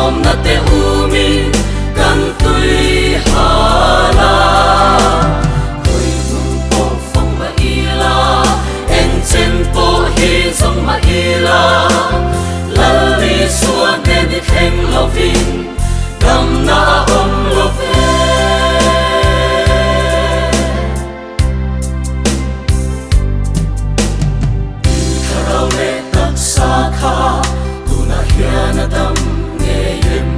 lom na te umi kan tui hala koi mun po phong ma ila en chen po hi zong ma ila lalli suan ne ni theng lovin gam na om love Sakha tuna hian adam nge yem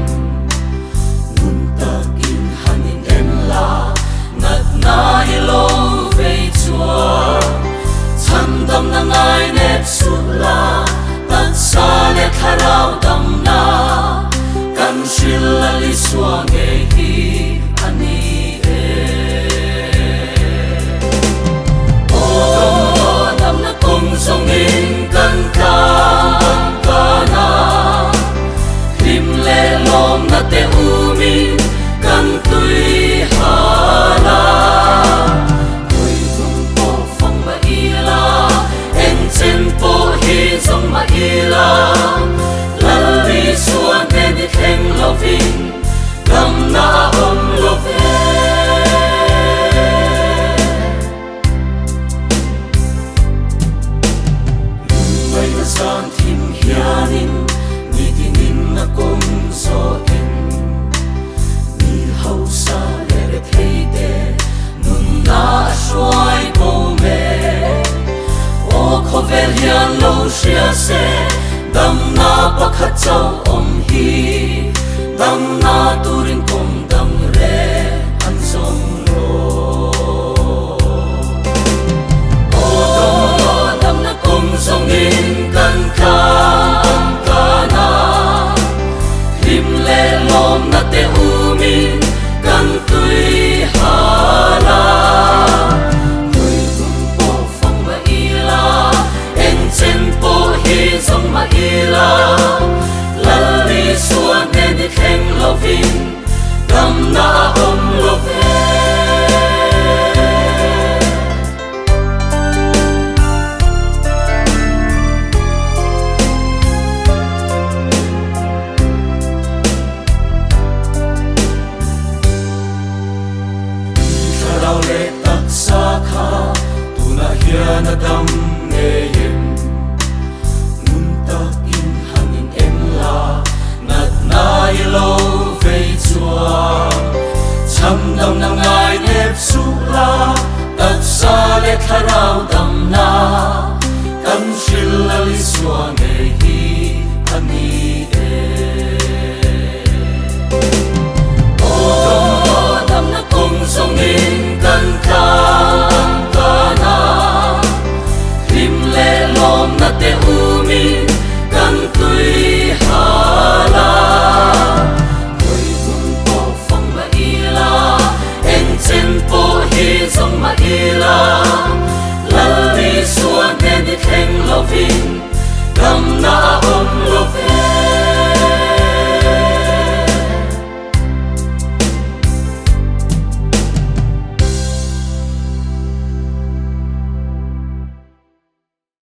nun tak in hanin em la nat na ilo ve chua chan dam na ngai nep su la tat sa le tharau dam na kan shil la li swa nge hi ani e o dam na kong song in kan ka na te umi kan tui hala koi tung po phong ma ila en chen po hi zong ma ila lalli suan ne ni theng lovin gam na om love mai na san thim hianin ni dingin na kong so vel hian lo shia se dam na pakhat chau om hi dam na turin kong dam re an song ro o dam na kong song in kan ka na him le lom na te umi kan tui hala zong ma ila lalli suan ne ni theng lovin gam na om love tharau le tak sakha tuna hian adam nge yem lo ve chua cham dam na ngai nep su la tat sa le tharau dam na kan shil la li swa nge hi ani e o dam na kong song in kan ka na him le lom na te umi kan tui hala zong ma ila lalli suan ne ni theng lovin